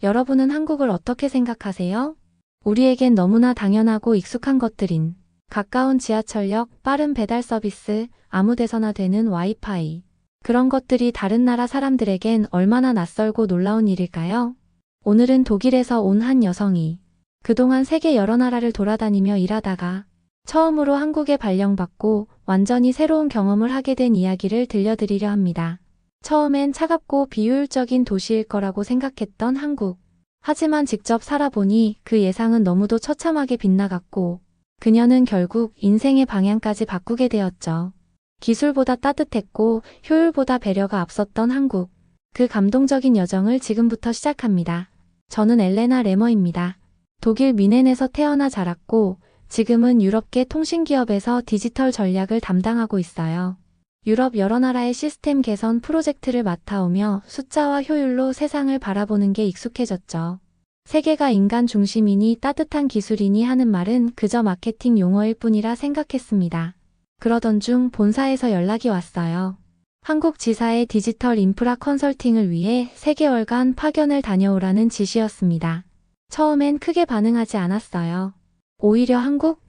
여러분은 한국을 어떻게 생각하세요? 우리에겐 너무나 당연하고 익숙한 것들인 가까운 지하철역, 빠른 배달 서비스, 아무 데서나 되는 와이파이. 그런 것들이 다른 나라 사람들에겐 얼마나 낯설고 놀라운 일일까요? 오늘은 독일에서 온 한 여성이 그동안 세계 여러 나라를 돌아다니며 일하다가 처음으로 한국에 발령받고 완전히 새로운 경험을 하게 된 이야기를 들려드리려 합니다. 처음엔 차갑고 비효율적인 도시일 거라고 생각했던 한국. 하지만 직접 살아보니 그 예상은 너무도 처참하게 빗나갔고 그녀는 결국 인생의 방향까지 바꾸게 되었죠. 기술보다 따뜻했고 효율보다 배려가 앞섰던 한국. 그 감동적인 여정을 지금부터 시작합니다. 저는 엘레나 레머입니다. 독일 뮌헨에서 태어나 자랐고 지금은 유럽계 통신기업에서 디지털 전략을 담당하고 있어요. 유럽 여러 나라의 시스템 개선 프로젝트를 맡아오며 숫자와 효율로 세상을 바라보는 게 익숙해졌죠. 세계가 인간 중심이니 따뜻한 기술이니 하는 말은 그저 마케팅 용어일 뿐이라 생각했습니다. 그러던 중 본사에서 연락이 왔어요. 한국 지사의 디지털 인프라 컨설팅을 위해 3개월간 파견을 다녀오라는 지시였습니다. 처음엔 크게 반응하지 않았어요. 오히려 한국?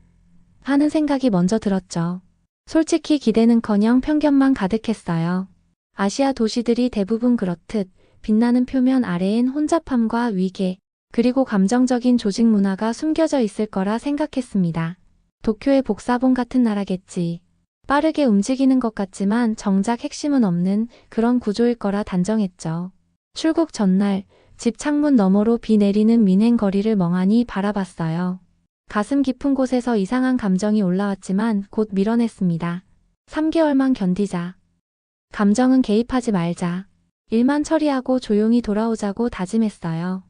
하는 생각이 먼저 들었죠. 솔직히 기대는커녕 편견만 가득했어요. 아시아 도시들이 대부분 그렇듯 빛나는 표면 아래엔 혼잡함과 위계, 그리고 감정적인 조직 문화가 숨겨져 있을 거라 생각했습니다. 도쿄의 복사본 같은 나라겠지. 빠르게 움직이는 것 같지만 정작 핵심은 없는 그런 구조일 거라 단정했죠. 출국 전날, 집 창문 너머로 비 내리는 뮌헨 거리를 멍하니 바라봤어요. 가슴 깊은 곳에서 이상한 감정이 올라왔지만 곧 밀어냈습니다. 3개월만 견디자. 감정은 개입하지 말자. 일만 처리하고 조용히 돌아오자고 다짐했어요.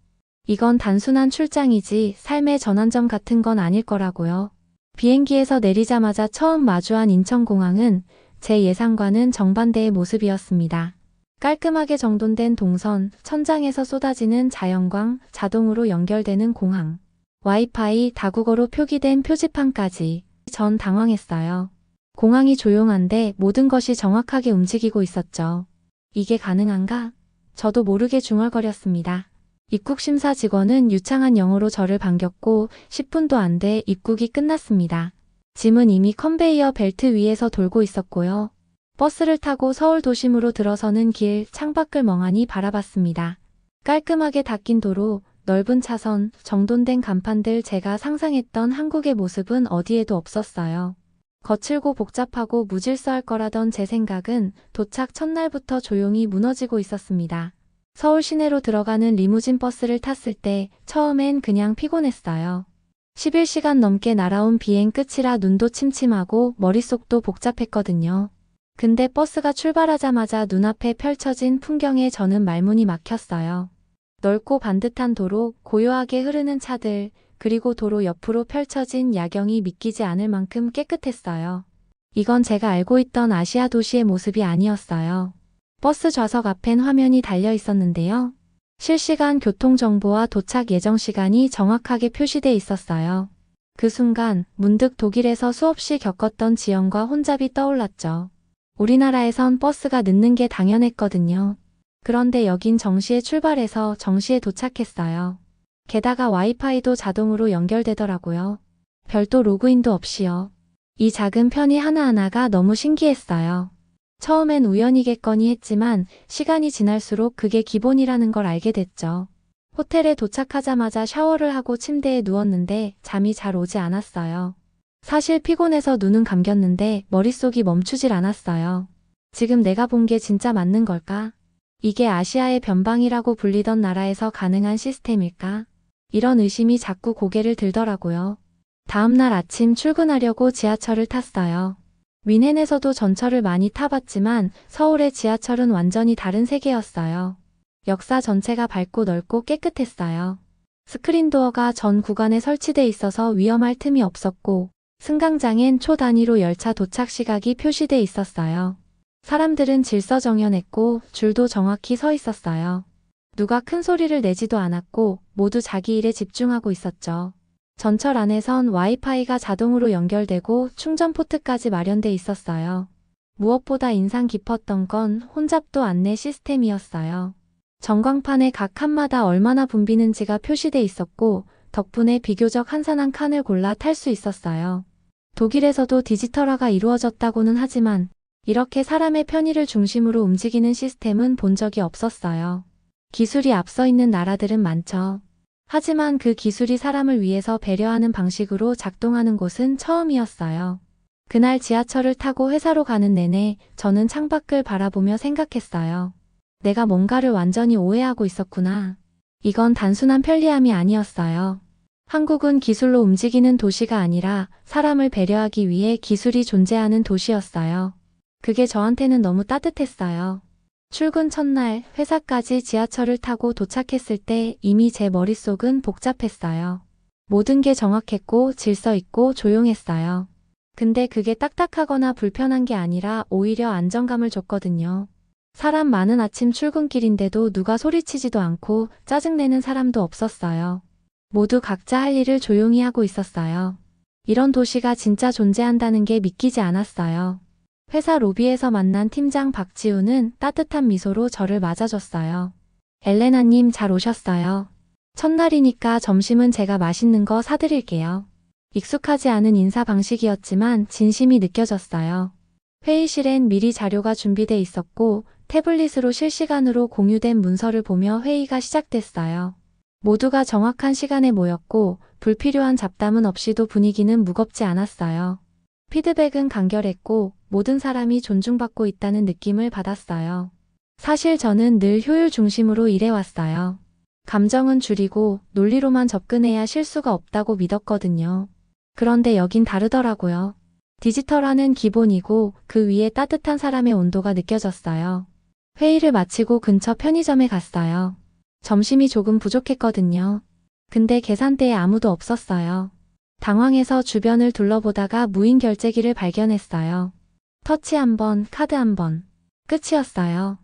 이건 단순한 출장이지 삶의 전환점 같은 건 아닐 거라고요. 비행기에서 내리자마자 처음 마주한 인천공항은 제 예상과는 정반대의 모습이었습니다. 깔끔하게 정돈된 동선, 천장에서 쏟아지는 자연광, 자동으로 연결되는 공항. 와이파이, 다국어로 표기된 표지판까지. 전 당황했어요. 공항이 조용한데 모든 것이 정확하게 움직이고 있었죠. 이게 가능한가? 저도 모르게 중얼거렸습니다. 입국 심사 직원은 유창한 영어로 저를 반겼고 10분도 안 돼 입국이 끝났습니다. 짐은 이미 컨베이어 벨트 위에서 돌고 있었고요. 버스를 타고 서울 도심으로 들어서는 길 창밖을 멍하니 바라봤습니다. 깔끔하게 닦인 도로, 넓은 차선, 정돈된 간판들 제가 상상했던 한국의 모습은 어디에도 없었어요. 거칠고 복잡하고 무질서할 거라던 제 생각은 도착 첫날부터 조용히 무너지고 있었습니다. 서울 시내로 들어가는 리무진 버스를 탔을 때 처음엔 그냥 피곤했어요. 11시간 넘게 날아온 비행 끝이라 눈도 침침하고 머릿속도 복잡했거든요. 근데 버스가 출발하자마자 눈앞에 펼쳐진 풍경에 저는 말문이 막혔어요. 넓고 반듯한 도로, 고요하게 흐르는 차들, 그리고 도로 옆으로 펼쳐진 야경이 믿기지 않을 만큼 깨끗했어요. 이건 제가 알고 있던 아시아 도시의 모습이 아니었어요. 버스 좌석 앞엔 화면이 달려 있었는데요. 실시간 교통정보와 도착 예정 시간이 정확하게 표시돼 있었어요. 그 순간 문득 독일에서 수없이 겪었던 지연과 혼잡이 떠올랐죠. 우리나라에선 버스가 늦는 게 당연했거든요. 그런데 여긴 정시에 출발해서 정시에 도착했어요. 게다가 와이파이도 자동으로 연결되더라고요. 별도 로그인도 없이요. 이 작은 편의 하나하나가 너무 신기했어요. 처음엔 우연이겠거니 했지만 시간이 지날수록 그게 기본이라는 걸 알게 됐죠. 호텔에 도착하자마자 샤워를 하고 침대에 누웠는데 잠이 잘 오지 않았어요. 사실 피곤해서 눈은 감겼는데 머릿속이 멈추질 않았어요. 지금 내가 본 게 진짜 맞는 걸까? 이게 아시아의 변방이라고 불리던 나라에서 가능한 시스템일까? 이런 의심이 자꾸 고개를 들더라고요. 다음날 아침 출근하려고 지하철을 탔어요. 뮌헨에서도 전철을 많이 타봤지만 서울의 지하철은 완전히 다른 세계였어요. 역사 전체가 밝고 넓고 깨끗했어요. 스크린도어가 전 구간에 설치돼 있어서 위험할 틈이 없었고 승강장엔 초 단위로 열차 도착 시각이 표시돼 있었어요. 사람들은 질서정연했고 줄도 정확히 서 있었어요. 누가 큰 소리를 내지도 않았고 모두 자기 일에 집중하고 있었죠. 전철 안에선 와이파이가 자동으로 연결되고 충전 포트까지 마련돼 있었어요. 무엇보다 인상 깊었던 건 혼잡도 안내 시스템이었어요. 전광판에 각 칸마다 얼마나 붐비는지가 표시돼 있었고 덕분에 비교적 한산한 칸을 골라 탈 수 있었어요. 독일에서도 디지털화가 이루어졌다고는 하지만 이렇게 사람의 편의를 중심으로 움직이는 시스템은 본 적이 없었어요. 기술이 앞서 있는 나라들은 많죠. 하지만 그 기술이 사람을 위해서 배려하는 방식으로 작동하는 곳은 처음이었어요. 그날 지하철을 타고 회사로 가는 내내 저는 창밖을 바라보며 생각했어요. 내가 뭔가를 완전히 오해하고 있었구나. 이건 단순한 편리함이 아니었어요. 한국은 기술로 움직이는 도시가 아니라 사람을 배려하기 위해 기술이 존재하는 도시였어요. 그게 저한테는 너무 따뜻했어요. 출근 첫날 회사까지 지하철을 타고 도착했을 때 이미 제 머릿속은 복잡했어요. 모든 게 정확했고 질서 있고 조용했어요. 근데 그게 딱딱하거나 불편한 게 아니라 오히려 안정감을 줬거든요. 사람 많은 아침 출근길인데도 누가 소리치지도 않고 짜증내는 사람도 없었어요. 모두 각자 할 일을 조용히 하고 있었어요. 이런 도시가 진짜 존재한다는 게 믿기지 않았어요. 회사 로비에서 만난 팀장 박지우는 따뜻한 미소로 저를 맞아줬어요. 엘레나님 잘 오셨어요. 첫날이니까 점심은 제가 맛있는 거 사드릴게요. 익숙하지 않은 인사 방식이었지만 진심이 느껴졌어요. 회의실엔 미리 자료가 준비돼 있었고 태블릿으로 실시간으로 공유된 문서를 보며 회의가 시작됐어요. 모두가 정확한 시간에 모였고 불필요한 잡담은 없이도 분위기는 무겁지 않았어요. 피드백은 간결했고 모든 사람이 존중받고 있다는 느낌을 받았어요. 사실 저는 늘 효율 중심으로 일해왔어요. 감정은 줄이고 논리로만 접근해야 실수가 없다고 믿었거든요. 그런데 여긴 다르더라고요. 디지털화는 기본이고 그 위에 따뜻한 사람의 온도가 느껴졌어요. 회의를 마치고 근처 편의점에 갔어요. 점심이 조금 부족했거든요. 근데 계산대에 아무도 없었어요. 당황해서 주변을 둘러보다가 무인 결제기를 발견했어요. 터치 한 번, 카드 한 번. 끝이었어요.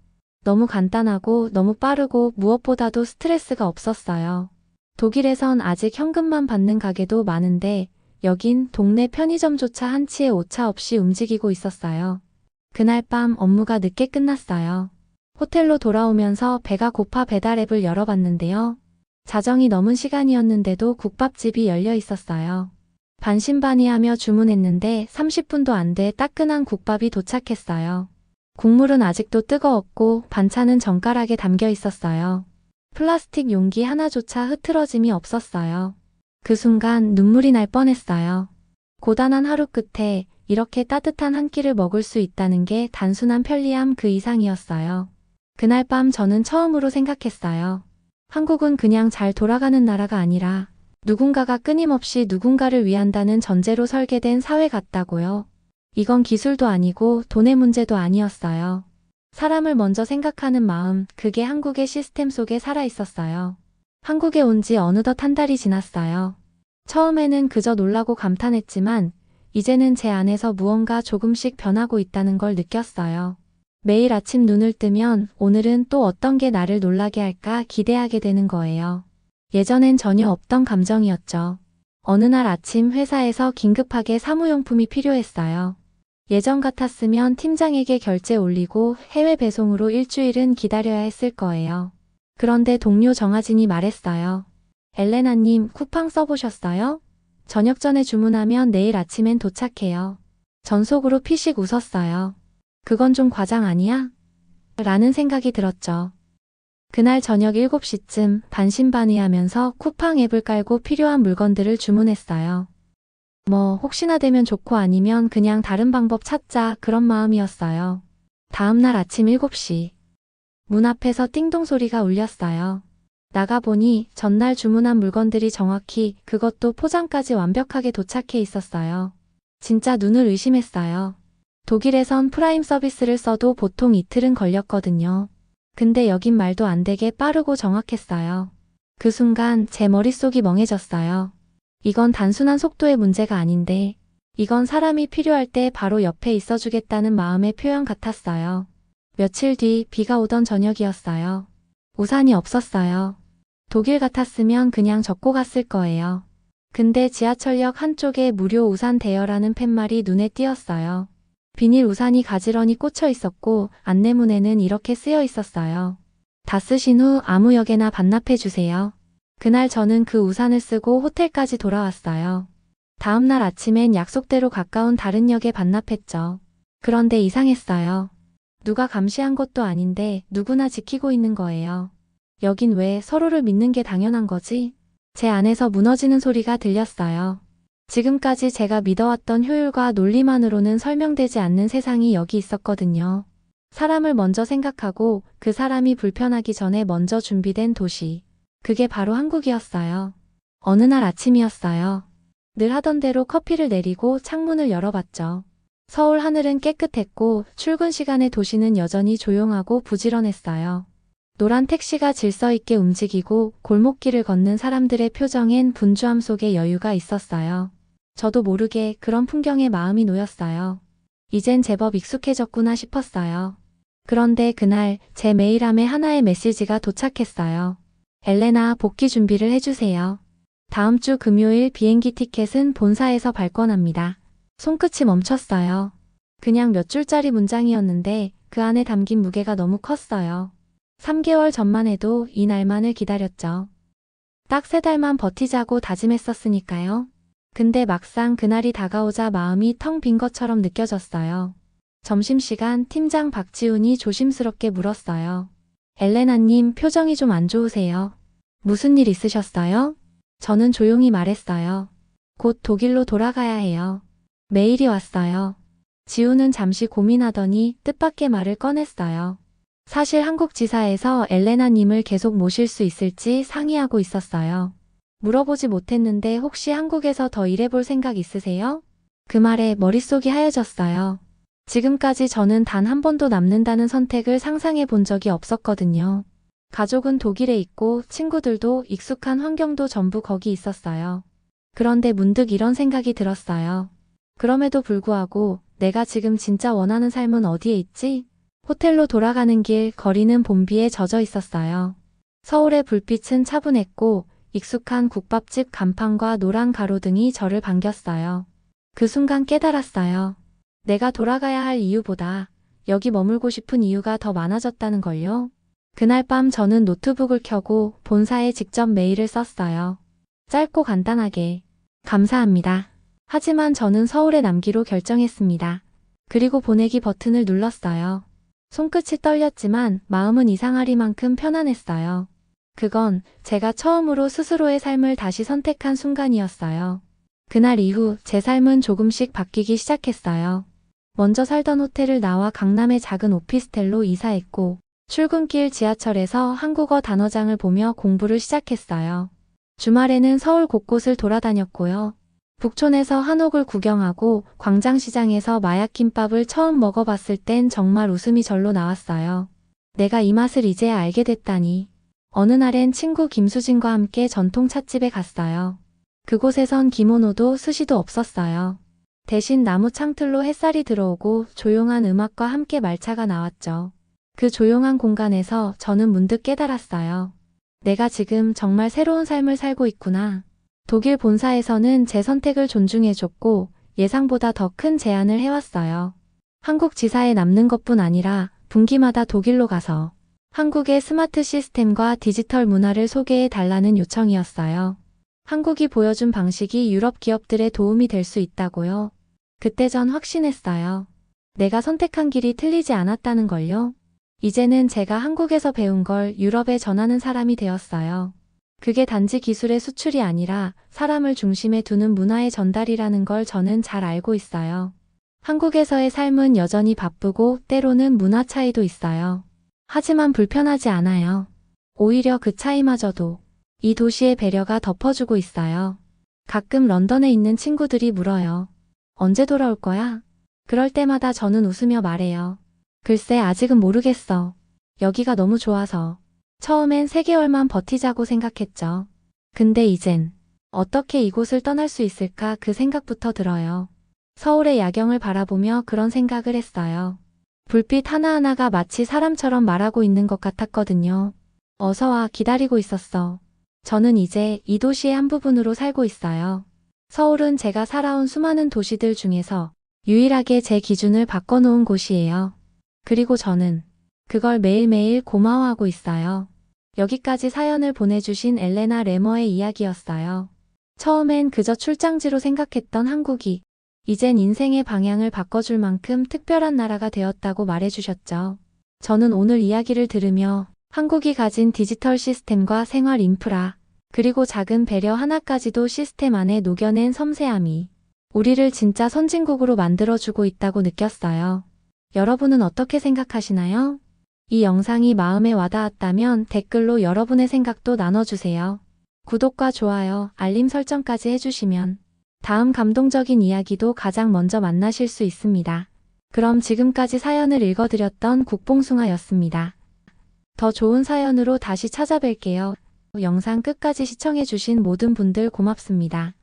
너무 간단하고 너무 빠르고 무엇보다도 스트레스가 없었어요. 독일에선 아직 현금만 받는 가게도 많은데 여긴 동네 편의점조차 한치의 오차 없이 움직이고 있었어요. 그날 밤 업무가 늦게 끝났어요. 호텔로 돌아오면서 배가 고파 배달 앱을 열어봤는데요. 자정이 넘은 시간이었는데도 국밥집이 열려 있었어요. 반신반의하며 주문했는데 30분도 안 돼 따끈한 국밥이 도착했어요. 국물은 아직도 뜨거웠고 반찬은 젓가락에 담겨 있었어요. 플라스틱 용기 하나조차 흐트러짐이 없었어요. 그 순간 눈물이 날 뻔했어요. 고단한 하루 끝에 이렇게 따뜻한 한 끼를 먹을 수 있다는 게 단순한 편리함 그 이상이었어요. 그날 밤 저는 처음으로 생각했어요. 한국은 그냥 잘 돌아가는 나라가 아니라 누군가가 끊임없이 누군가를 위한다는 전제로 설계된 사회 같다고요. 이건 기술도 아니고 돈의 문제도 아니었어요. 사람을 먼저 생각하는 마음, 그게 한국의 시스템 속에 살아 있었어요. 한국에 온 지 어느덧 한 달이 지났어요. 처음에는 그저 놀라고 감탄했지만 이제는 제 안에서 무언가 조금씩 변하고 있다는 걸 느꼈어요. 매일 아침 눈을 뜨면 오늘은 또 어떤 게 나를 놀라게 할까 기대하게 되는 거예요. 예전엔 전혀 없던 감정이었죠. 어느 날 아침 회사에서 긴급하게 사무용품이 필요했어요. 예전 같았으면 팀장에게 결제 올리고 해외 배송으로 일주일은 기다려야 했을 거예요. 그런데 동료 정하진이 말했어요. 엘레나님, 쿠팡 써보셨어요? 저녁 전에 주문하면 내일 아침엔 도착해요. 전 속으로 피식 웃었어요. 그건 좀 과장 아니야? 라는 생각이 들었죠. 그날 저녁 7시쯤 반신반의하면서 쿠팡 앱을 깔고 필요한 물건들을 주문했어요. 혹시나 되면 좋고 아니면 그냥 다른 방법 찾자 그런 마음이었어요. 다음날 아침 7시. 문 앞에서 띵동 소리가 울렸어요. 나가보니 전날 주문한 물건들이 정확히 그것도 포장까지 완벽하게 도착해 있었어요. 진짜 눈을 의심했어요. 독일에선 프라임 서비스를 써도 보통 이틀은 걸렸거든요. 근데 여긴 말도 안 되게 빠르고 정확했어요. 그 순간 제 머릿속이 멍해졌어요. 이건 단순한 속도의 문제가 아닌데, 이건 사람이 필요할 때 바로 옆에 있어주겠다는 마음의 표현 같았어요. 며칠 뒤 비가 오던 저녁이었어요. 우산이 없었어요. 독일 같았으면 그냥 접고 갔을 거예요. 근데 지하철역 한쪽에 무료 우산 대여라는 팻말이 눈에 띄었어요. 비닐 우산이 가지런히 꽂혀 있었고 안내문에는 이렇게 쓰여 있었어요. 다 쓰신 후 아무 역에나 반납해 주세요. 그날 저는 그 우산을 쓰고 호텔까지 돌아왔어요. 다음 날 아침엔 약속대로 가까운 다른 역에 반납했죠. 그런데 이상했어요. 누가 감시한 것도 아닌데 누구나 지키고 있는 거예요. 여긴 왜 서로를 믿는 게 당연한 거지? 제 안에서 무너지는 소리가 들렸어요. 지금까지 제가 믿어왔던 효율과 논리만으로는 설명되지 않는 세상이 여기 있었거든요. 사람을 먼저 생각하고 그 사람이 불편하기 전에 먼저 준비된 도시. 그게 바로 한국이었어요. 어느 날 아침이었어요. 늘 하던 대로 커피를 내리고 창문을 열어봤죠. 서울 하늘은 깨끗했고 출근 시간의 도시는 여전히 조용하고 부지런했어요. 노란 택시가 질서 있게 움직이고 골목길을 걷는 사람들의 표정엔 분주함 속에 여유가 있었어요. 저도 모르게 그런 풍경에 마음이 놓였어요. 이젠 제법 익숙해졌구나 싶었어요. 그런데 그날 제 메일함에 하나의 메시지가 도착했어요. 엘레나, 복귀 준비를 해주세요. 다음 주 금요일 비행기 티켓은 본사에서 발권합니다. 손끝이 멈췄어요. 그냥 몇 줄짜리 문장이었는데 그 안에 담긴 무게가 너무 컸어요. 3개월 전만 해도 이 날만을 기다렸죠. 딱 3달만 버티자고 다짐했었으니까요. 근데 막상 그날이 다가오자 마음이 텅 빈 것처럼 느껴졌어요. 점심시간 팀장 박지훈이 조심스럽게 물었어요. 엘레나님, 표정이 좀 안 좋으세요. 무슨 일 있으셨어요? 저는 조용히 말했어요. 곧 독일로 돌아가야 해요. 메일이 왔어요. 지훈은 잠시 고민하더니 뜻밖의 말을 꺼냈어요. 사실 한국 지사에서 엘레나님을 계속 모실 수 있을지 상의하고 있었어요. 물어보지 못했는데 혹시 한국에서 더 일해볼 생각 있으세요? 그 말에 머릿속이 하얘졌어요. 지금까지 저는 단 한 번도 남는다는 선택을 상상해 본 적이 없었거든요. 가족은 독일에 있고 친구들도 익숙한 환경도 전부 거기 있었어요. 그런데 문득 이런 생각이 들었어요. 그럼에도 불구하고 내가 지금 진짜 원하는 삶은 어디에 있지? 호텔로 돌아가는 길 거리는 봄비에 젖어 있었어요. 서울의 불빛은 차분했고 익숙한 국밥집 간판과 노란 가로등이 저를 반겼어요. 그 순간 깨달았어요. 내가 돌아가야 할 이유보다 여기 머물고 싶은 이유가 더 많아졌다는 걸요. 그날 밤 저는 노트북을 켜고 본사에 직접 메일을 썼어요. 짧고 간단하게. 감사합니다. 하지만 저는 서울에 남기로 결정했습니다. 그리고 보내기 버튼을 눌렀어요. 손끝이 떨렸지만 마음은 이상하리만큼 편안했어요. 그건 제가 처음으로 스스로의 삶을 다시 선택한 순간이었어요. 그날 이후 제 삶은 조금씩 바뀌기 시작했어요. 먼저 살던 호텔을 나와 강남의 작은 오피스텔로 이사했고 출근길 지하철에서 한국어 단어장을 보며 공부를 시작했어요. 주말에는 서울 곳곳을 돌아다녔고요. 북촌에서 한옥을 구경하고 광장시장에서 마약김밥을 처음 먹어봤을 땐 정말 웃음이 절로 나왔어요. 내가 이 맛을 이제야 알게 됐다니. 어느 날엔 친구 김수진과 함께 전통 찻집에 갔어요. 그곳에선 기모노도 스시도 없었어요. 대신 나무 창틀로 햇살이 들어오고 조용한 음악과 함께 말차가 나왔죠. 그 조용한 공간에서 저는 문득 깨달았어요. 내가 지금 정말 새로운 삶을 살고 있구나. 독일 본사에서는 제 선택을 존중해줬고 예상보다 더 큰 제안을 해왔어요. 한국 지사에 남는 것뿐 아니라 분기마다 독일로 가서 한국의 스마트 시스템과 디지털 문화를 소개해 달라는 요청이었어요. 한국이 보여준 방식이 유럽 기업들의 도움이 될 수 있다고요. 그때 전 확신했어요. 내가 선택한 길이 틀리지 않았다는 걸요. 이제는 제가 한국에서 배운 걸 유럽에 전하는 사람이 되었어요. 그게 단지 기술의 수출이 아니라 사람을 중심에 두는 문화의 전달이라는 걸 저는 잘 알고 있어요. 한국에서의 삶은 여전히 바쁘고 때로는 문화 차이도 있어요. 하지만 불편하지 않아요. 오히려 그 차이마저도 이 도시의 배려가 덮어주고 있어요. 가끔 런던에 있는 친구들이 물어요. 언제 돌아올 거야? 그럴 때마다 저는 웃으며 말해요. 글쎄 아직은 모르겠어. 여기가 너무 좋아서. 처음엔 3개월만 버티자고 생각했죠. 근데 이젠 어떻게 이곳을 떠날 수 있을까 그 생각부터 들어요. 서울의 야경을 바라보며 그런 생각을 했어요. 불빛 하나하나가 마치 사람처럼 말하고 있는 것 같았거든요. 어서 와, 기다리고 있었어. 저는 이제 이 도시의 한 부분으로 살고 있어요. 서울은 제가 살아온 수많은 도시들 중에서 유일하게 제 기준을 바꿔놓은 곳이에요. 그리고 저는 그걸 매일매일 고마워하고 있어요. 여기까지 사연을 보내주신 엘레나 레머의 이야기였어요. 처음엔 그저 출장지로 생각했던 한국이 이젠 인생의 방향을 바꿔줄 만큼 특별한 나라가 되었다고 말해주셨죠. 저는 오늘 이야기를 들으며 한국이 가진 디지털 시스템과 생활 인프라, 그리고 작은 배려 하나까지도 시스템 안에 녹여낸 섬세함이 우리를 진짜 선진국으로 만들어주고 있다고 느꼈어요. 여러분은 어떻게 생각하시나요? 이 영상이 마음에 와닿았다면 댓글로 여러분의 생각도 나눠주세요. 구독과 좋아요, 알림 설정까지 해주시면 다음 감동적인 이야기도 가장 먼저 만나실 수 있습니다. 그럼 지금까지 사연을 읽어드렸던 국봉숭아였습니다. 더 좋은 사연으로 다시 찾아뵐게요. 영상 끝까지 시청해주신 모든 분들 고맙습니다.